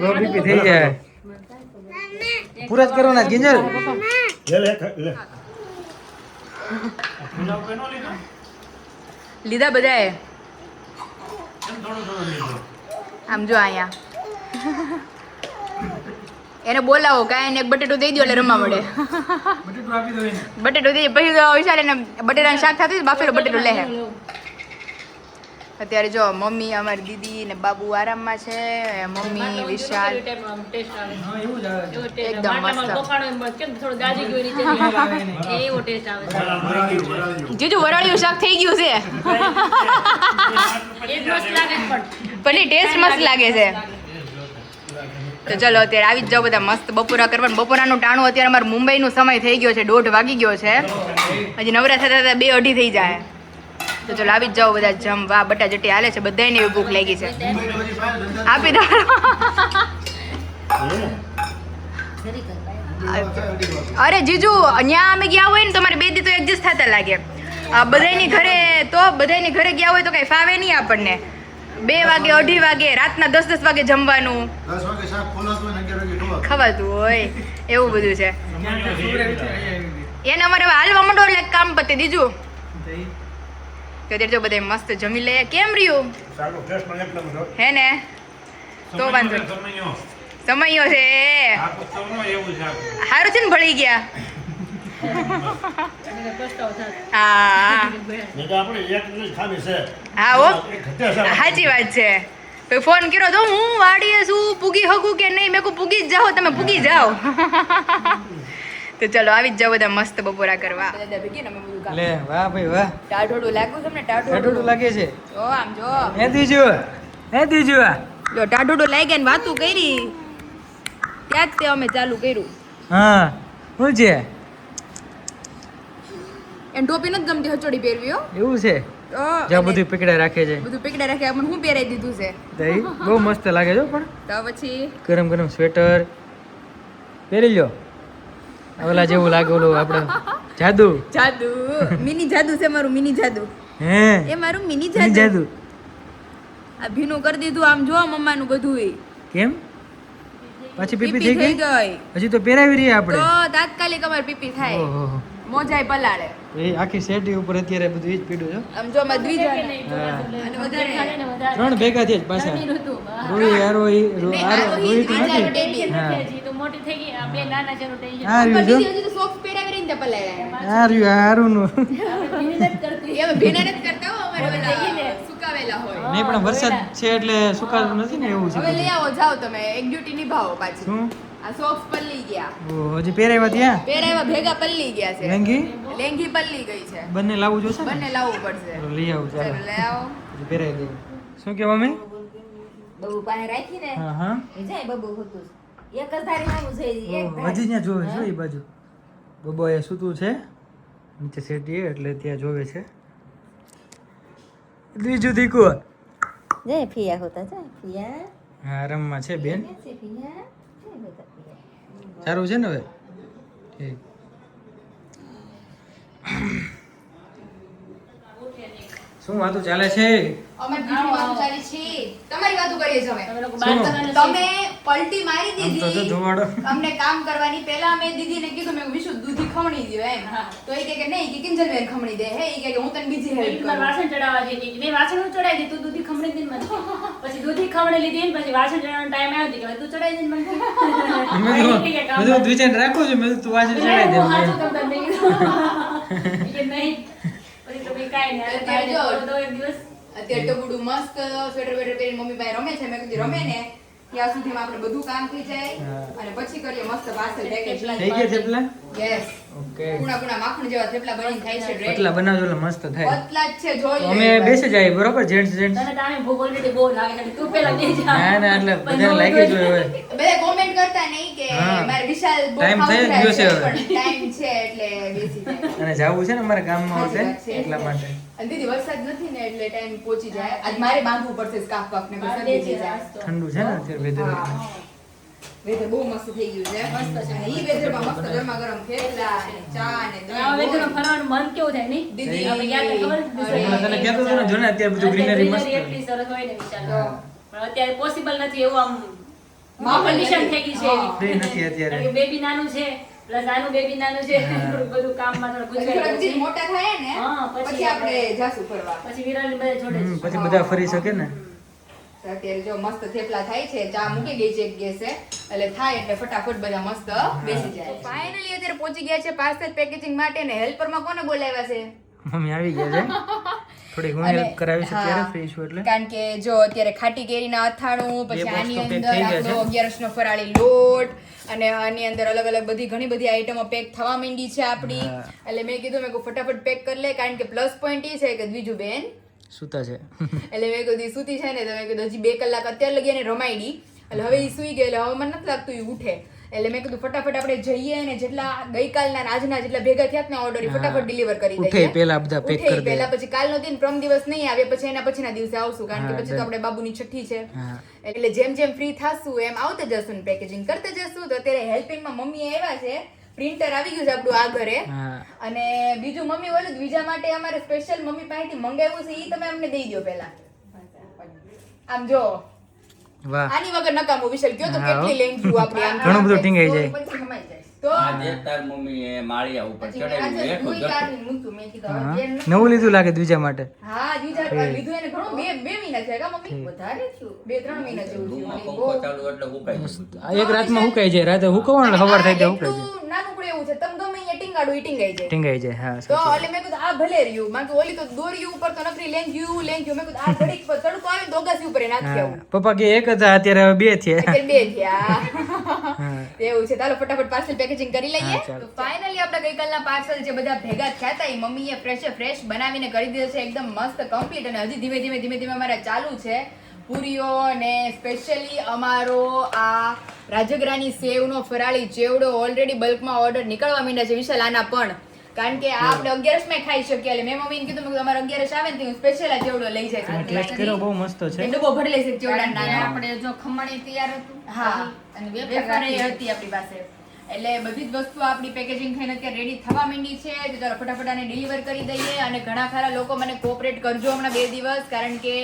લો બીપી થઈ જાય પૂરા જ કરવાના ગિંજર લે લે લે પુલાવ કેનો લીધો લીધા બધાએ એમ થોડું થોડું લીધું આમ જો અહીંયા એને બોલાવો કાંઈ ને એક બટેટો દઈ દો એટલે રમવા મળે બટેટું આપી દો એને બટેટો દઈએ પછી તો વિશાલ એને બટેટાનું શાક થતું બાફેલો બટેટો લે અત્યારે જો મમ્મી અમારી દીદી ને બાબુ આરામમાં છે મમ્મી વિશાલ ટેસ્ટ આવે હા એવું જ આવે છે એવો ટેસ્ટ એકદમ આવે માટલામાં મસ્ત. બફાણો એમ કેમ થોડું દાજી ગયું નીચે એવો ટેસ્ટ આવે છે જીજુ વરાળિયું શાક થઈ ગયું છે એ જ મસ્ત લાગે છે પણ ટેસ્ટ મસ્ત લાગે છે તો ચલો અત્યારે આવી જ જાઓ બધા મસ્ત બપોરા કરવાનું બપોરાનું ટાણું અત્યારે અમારે મુંબઈનો સમય થઈ ગયો છે 1:30 વાગી ગયો છે હજી નવરા થતા થતા 2:30 થઈ જાય તો ચલો આવી જ જાઓ બધા જમવા બટા જટી હાલે છે બધાને એવી ભૂખ લાગી છે આપી દો અરે જીજુ અહીંયા અમે ગયા હોય ને તમારે 2 દી તો એડજસ્ટ થતા લાગે બધાની ઘરે ગયા હોય તો કઈ ફાવે નહીં આપણને 2 વાગે 2:30 વાગે રાતના 10 વાગે જમવાનું 10 વાગે શાક ખોલાતું હોય ને 11 વાગે ખોલાતું. ખવાતું હોય એવું બધું છે એને અમારે હવે હાલવા માંડો એટલે કામ પતે દીજું થઈ તો અત્યારે જો બધા મસ્ત જમી લે કેમ રહ્યું સારું ફ્રેશ માં એક નંબર હે ને તો વાંધો નહીં. સમયો સમયો છે આ પુસ્તકનો એવું છે આખું. સારું છે ને ભળી ગયા પસ્તાવો થાય હા નહીં તો આપણે એક જ ખાવી છે હા ઓ એક ઘટે છે સાચી વાત છે પછી ફોન કર્યો તો હું વાડીએ શું પૂગી હકું કે નહીં મેં કહું પૂગી જ જાઓ તમે પૂગી જાઓ તો ચલો આવી જ જાઓ બધા મસ્ત બપોરા કરવા લે વાહ ભાઈ વાહ ટાઢોડું લાગ્યું તમને ટાટું લાગે છે જો આમ જો હે દીજુ જો ટાઢોડું લાગ્યા ને વાતું કરી ત્યાં જ તે અમે ચાલુ કર્યું હા શું છે એને ટોપી નથી ગમતી હચોડી પહેરવી હો એવું છે તો જ્યાં બધું પકડા રાખે છે બધું પેકડા રાખે આપણને હું પહેરાઈ દીધું છે દહીં બહુ મસ્ત લાગે છે હો પણ તો પછી ગરમ ગરમ સ્વેટર પહેરી લ્યો ઓલા જેવું લાગે ઓલું આપણે જાદુ જાદુ મિની જાદુ છે મારું મિની જાદુ હે એ મારું મિની જાદુ જાદુ આ ભીનું કરી દીધું આમ જો મમ્માનું બધું કેમ પાછી પીપી થઈ ગઈ ગઈ હજી તો પહેરાવી રહી આપણે તો તાત્કાલિક અમારે પીપી થાય ઓહો મોજાય પલાળે એ આખી સેટી ઉપર અત્યારે બધું ઈ જ પીડું છે આમ જો માં દ્વિજા કે નહીં, હા. અને વધારે. દેખાડે ને વધારે. ત્રણ ભેગા થયા જ પાછા ગરમી ઋતુ. હા. રોહી આરોહી રોહી તો આરોહી, નથી baby. હા હજી તો મોટી થઈ ગઈ આ બે નાના છે એનું tension. આ રહ્યું જો હજી તો સોક્સ પહેરાવી રહીને તે પલાળ્યા આ રહ્યું આ હારુંનું આપણે ભીની નથી કરતી. એમ ભીના નથી કરતા હો અમારે થઈ ગઈ ને. ઓલા સુકાવેલા હોય નહીં પણ વરસાદ છે એટલે સુકાતું નથી ને એવું છે હવે લઈ બધું. આવો જાઓ તમે એક ડ્યુટી નિભાવો પાછી શું આ સોક્સ પલ્લી ગયા ઓહ, હજી પહેરાવ્યા ત્યાં પહેરાવ્યા ભેગા પલ્લી ગયા છે લેંગી લેંગી પલ્લી ગઈ છે બંને લાવવું જોશે ને બંને લાવવું પડશે ચાલો લઈ આવું ચાલો ચાલો લઈ આવો હજી પહેરાવી દઈએ શું કે મમ્મી બહુ પાસે રાખી ને હા હા જાય બબુ હતું એક જ ધારી નામું છે એક ઓહ, હજી ત્યાં જોવે છે એ બાજુ બબો એ સૂતું છે નીચે સેટી એટલે ત્યાં જોવે છે બીજું દીકુ જય ફિયા હોતા જય ફિયા હા રમમાં છે બેન છે ફિયા જય બેટા ફિયા સારું છે ને હવે ઠીક શું વાતું ચાલે છે અમે બીજી વાતો ચાલી છે તમારી વાતો કરીએ છીએ તમે અમે લોકો બાર શું? કરવાના તમે પલટી મારી આમ તો જો દીધી ધોવાડો અમને કામ કરવાની પહેલા અમે દીદીને કીધું મેં વિશુ દૂધી ખમણી દ્યો એમ હા. તો એ કે નહીં કે કિંજલ બેન ખમણી દે હે એ કે હું તને બીજી હેલ્પ પેલી વાર કરું વાસણ ચડાવવા જઈ હતી મેં વાસણ હું ચડાવી દીધું દૂધી ખમણી દીધી મને પછી દૂધી ખમણી લીધી ને પછી વાસણ ચડાવવાનો ટાઈમ આવ્યો હતી કે હવે તું ચડાવી દે ને મને મેં તો વિચાર રાખું છું મેં કીધું તું વાંચી ચડાવી દે હું હાચું તમને મેં કીધું. કે નહીં પછી તો મેં કાંઈ નહીં અત્યારે જો. તો એક દિવસ અત્યારે તો બધું મસ્ત સ્વેટર વેટર પહેરીને મમ્મી ભાઈ રમે છે મેં કીધું રમે ને ત્યાં સુધીમાં આપણે બધું કામ થઈ જાય હા. અને પછી કરીએ મસ્ત પાર્સલ પેકેજ થઈ ગયા થેપલા યસ ઓકે કુણા કુણા માખણ જેવા થેપલા બનીને થાય છે ready. પતલા બનાવજો એટલે મસ્ત થાય પતલા જ છે જોઈ તો લે અમે એક વાર. બેસી જાય બરોબર જેન્ટ્સ જેન્ટ્સ તને તારે ભૂખ already બહુ લાગે છે તું પહેલા બેસી જા ના ના એટલે બધાને લાગી જ હોય હવે બધા કોમેન્ટ કરતા નહીં કે હા. મારે વિશાલ બહુ Time થઈ જ ગયો છે હવે. ટાઈમ છે એટલે બેસી જાય અને જાવું છે ને અમારા ગામમાં સાચી હોતે વાત છે. એટલા માટે અને દીદી વરસાદ નથી ને એટલે ટાઈમ પહોંચી જાય આજ મારે બાંધવું પડશે સ્કાર્ફ બાફ ને બહાર બધું બેસી થઈ જાય જા તો. ઠંડુ છે ને અત્યારે વેધર વેધર બહુ મસ્ત થઈ ગયું છે મસ્ત છે ઈ વેધરમાં મસ્ત ગરમા ગરમ થેપલા અને ચા ને દહીં. આ વેધરમાં ફરવાનું મન કેવું થાય નહીં દીદી. આપણે ગયા હતા ખબર હમણાં તને કહેતો હતો ને જો ને અત્યારે બધું ગ્રીનરી મસ્ત એટલી સરસ હોય ને વિચાર પણ અત્યારે પોસિબલ નથી એવું આમ માહોલ કન્ડિશન નથી. થઈ ગઈ છે એવી. ફ્રી નથી અત્યારે કારણ કે બેબી નાનું છે પ્લસ આનું બેબી નાનું છે હા. થોડું બધું કામમાં થોડું પછી ગુંચવાઈ થોડાક ગયું દી મોટા થાય ને હા, પછી પછી આપણે જાશું ફરવા છે. પછી વિરાલ બધા જોડે જ. પછી બધા ફરી શકે ને તો અત્યારે જો મસ્ત થેપલા થાય છે ચા મૂકી ગઈ છે એક ગેસે એટલે થાય એટલે ફટાફટ બધા મસ્ત બેસી જાય ફાઇનલી અત્યારે પહોંચી ગયા છે પાર્સલ પેકેજિંગ માટે ને હેલ્પરમાં કોને બોલાવ્યા છે મમ્મી આવી ગયા છે થોડીક હું હેલ્પ કરાવીશ અત્યારે ફ્રી છું એટલે કારણ કે જો અત્યારે ખાટી કેરીના અથાણું પછી box આની તો pack અંદર થઈ ગયા આપણો છે. 11 નો ફરાળી લોટ અને આની અંદર અલગ અલગ બધી ઘણી બધી આઈટમો પેક થવા માંડી છે આપણી હા. એટલે મેં કીધું મેં કહું ફટાફટ પેક કરી લે કારણ કે પ્લસ પોઈન્ટ એ છે કે બીજું બેન સૂતા છે એટલે મેં કીધું સૂતી છે ને તો મેં કીધું હજી 2 કલાક અત્યારે લગી એને રમાડી એટલે હવે એ સૂઈ ગઈ એટલે હવે મને નથી લાગતું એ ઉઠે એટલે મેં કીધું ફટાફટ આપણે જઈએ અને જેટલા ગઈકાલના ને આજના જેટલા ભેગા થયા ને ઓર્ડર ફટાફટ ડિલિવર કરી ઉઠે દઈએ પહેલા બધા પેક ઉઠે કરી દે પહેલા પછી કાલનો દિન પ્રમ દિવસ નહીં આવે પછી એના પછીના દિવસે આવશું કારણ કે હા, પછી તો done. આપણે બાબુની છઠ્ઠી છે હા એટલે જેમ જેમ ફ્રી થાશું એમ આવતા જશું ને પેકેજિંગ કરતા જશું તો અત્યારે હેલ્પિંગમાં મમ્મી આવ્યા છે પ્રિન્ટર આવી ગયું છે આપણું આ ઘરે હા અને બીજું મમ્મી ઓલું બીજા માટે અમારે સ્પેશિયલ મમ્મી પાસેથી મંગાવ્યું છે ઈ તમે અમને દઈ દો પહેલા આમ જો વાહ આની વગર નકામું વિશાલ કયો તો હા, કેટલી હો. લેંગ્યું આપણી આમ ઘણું બધું ટીંગાઈ જાય. પછી સમાઈ જાય તો આજે તાર મમ્મીએ માળિયા ઉપર પછી ચડાવ્યું આજે હેઠું ભૂઈ જતું. કાઢીને મૂક્યું. મેં કીધું હવે હા ઘેર નથી. નવું લીધું લાગે બીજા માટે હા બીજા લીધું એને ઘણું બે મહિના થયા કા મમ્મી વધારે થયું 2-3 મહિના જેવું રૂમમાં થયું પંખો ચાલુ એટલે હુકાઈ જતું. આ એક રાતમાં હુકાઈ જાય રાતે હુકવવાનું એટલે સવાર થાય ત્યાં હુકાઈ જાય એટલું નાનકડું એવું છે તમે ગમે અહીંયા ટીંગાડું ઈ ટીંગાઈ જાય ટીંગાઈ જાય હા તો સાચું. એટલે મેં કીધું આ ભલે રહ્યું મેં કીધું ઓલી તો દોર્યું ઉપર તો નકરી લેંગ્યું મેં કીધું આ ઘડીક પર તડકો આવે ને તો અગાસી ઉપર એ નાખી હા આવું પપ્પા કે એક હતા અત્યારે હવે બે થયા અત્યારે બે થયા હા એવું છે ચાલો ફટાફટ પાર્સલ પેકેજિંગ કરી લઈએ હા, ચાલો. તો ફાઇનલી આપણા ગઈકાલના પાર્સલ જે બધા ભેગા થયા હતા એ મમ્મીએ ફ્રેશ બનાવીને કરી દીધો છે એકદમ મસ્ત કમ્પ્લીટ અને હજી ધીમે ધીમે અમારા ચાલુ છે પૂરીઓ અને સ્પેશિયલી અમારો આ રાજગરાની સેવનો ફરાળી ચેવડો ઓલરેડી બલ્કમાં ઓર્ડર નીકળવા માંડ્યા છે વિશાલ આના પણ કારણ કે આ આપણે 11 માં ખાઈ શકીએ એટલે મેં મમ્મીને કીધું મેં કીધું અમારે 11 આવે ને તો સ્પેશિયલ આ ચેવડો લઈ જાય તમે ટેસ્ટ કર્યો બહુ મસ્ત છે એટલે બહુ ભરી લેશે ચેવડા નાનો આપણે જો ખમણી તૈયાર હતું હા અને વેફર વેફર રાખી. હતી આપણી પાસે એટલે બધી જ વસ્તુ આપણી પેકેજિંગ થઈને અત્યારે રેડી થવા માંડી છે તો ચાલો ફટાફટ આને ડિલિવર કરી દઈએ અને ઘણા ખરા લોકો મને કોઓપરેટ કરજો હમણાં 2 દિવસ કારણ કે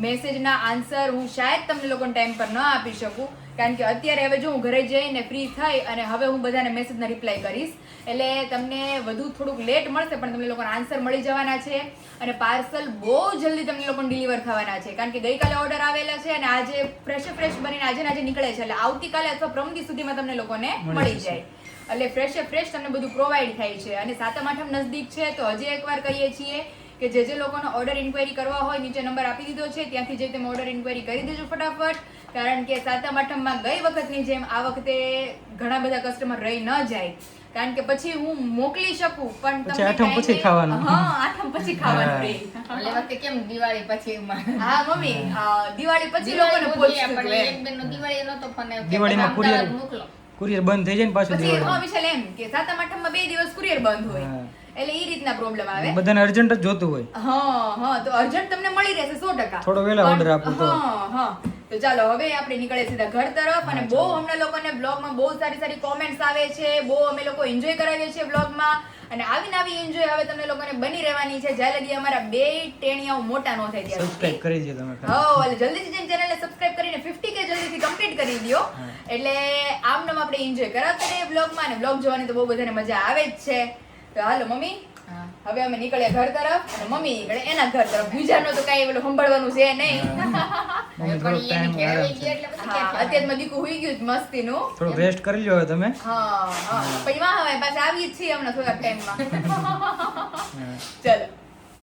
મેસેજના આન્સર હું શાયદ તમને લોકોને ટાઈમ પર ન આપી શકું, કારણ કે અત્યારે હવે જો હું ઘરે જઈને ફ્રી થઈ અને હવે હું બધાને મેસેજના રિપ્લાય કરીશ, એટલે તમને વધુ થોડુંક લેટ મળશે પણ તમને લોકોને આન્સર મળી જવાના છે. અને પાર્સલ બહુ જલ્દી તમને લોકોને ડિલિવર થવાના છે, કારણ કે ગઈકાલે ઓર્ડર આવેલા છે અને આજે ફ્રેશ બનીને આજે ને આજે નીકળે છે, એટલે આવતીકાલે અથવા પ્રમદી સુધીમાં તમને લોકોને મળી જાય. એટલે ફ્રેશ તમને બધું પ્રોવાઈડ થાય છે. અને સાતમ આઠમ નજદીક છે તો હજી એકવાર કહીએ છીએ કે જે લોકોનો ઓર્ડર ઇન્ક્વાયરી કરવા હોય નીચે નંબર આપી દીધો છે, ત્યાંથી જઈ તમે ઓર્ડર ઇન્ક્વાયરી કરી દેજો ફટાફટ, કારણ કે સાતમ આઠમમાં ગઈ વખતની જેમ આ વખતે ઘણા બધા કસ્ટમર રહી ન જાય, કારણ કે પછી હું મોકલી શકું પણ પછી આઠમ પછી ખાવાનું. હા, આઠમ પછી ખાવાનું રહે. ઓલે વખતે કેમ દિવાળી પછી હા મમ્મી, દિવાળી પછી લોકોને પહોંચતું હતું એમ. એક બેનનો દિવાળી નહોતો પણ એવું કે દિવાળીમાં અમદાવાદ courier- મોકલો. કુરિયર બંધ થઈ જાય ને પાછું પછી હા દિવાળીમાં. વિશાલ એમ કે સાતમ આઠમમાં 2 દિવસ કુરિયર બંધ હોય, હા. એટલે ઈ રીતના પ્રોબ્લેમ આવે. બધાને અર્જન્ટ જ જોતું હોય. હા તો અર્જન્ટ તમને મળી રહેશે 100%. થોડો વહેલા પણ- order આપો તો. હા તો ચાલો હવે આપણે નીકળે સીધા ઘર તરફ. અને બહુ અમને લોકોને બ્લોગમાં બહુ સારી કોમેન્ટ્સ આવે છે, બહુ અમે લોકો એન્જોય કરાવીએ છીએ બ્લોગમાં, અને આવી એન્જોય હવે તમને લોકોને બની રહેવાની છે જ્યાં લગી અમારા 2 ટેણિયાઓ મોટા ન થાય ત્યાં સબસ્ક્રાઇબ સુધી. કરી દો તમે ખાલી. હા એટલે જલ્દીથી જઈને ચેનલને સબસ્ક્રાઇબ કરીને 50k જલ્દીથી કમ્પ્લીટ કરી દો, એટલે આમ આપણે એન્જોય કરાવતા રહીએ બ્લોગમાં, અને બ્લોગ જોવાની તો બહુ બધાને મજા આવે જ છે. તો હાલો મમ્મી, હવે અમે નીકળ્યા ઘર તરફ અને મમ્મી નીકળે એના ઘર તરફ. બીજાનું તો કાંઈ પેલું સંભાળવાનું છે નહીં. મમ્મી થોડો પણ ટાઈમ એની ઘેર આરામ વહી છે. ગયો એટલે પછી હા ક્યાં અત્યારમાં દીકુ હુઈ ગયું છે મસ્તીનું. થોડું રેસ્ટ કરી લો હવે તમે. હા પછી માં હવે પાછા આવીએ જ છીએ હમણાં થોડાક ટાઈમમાં. ચલો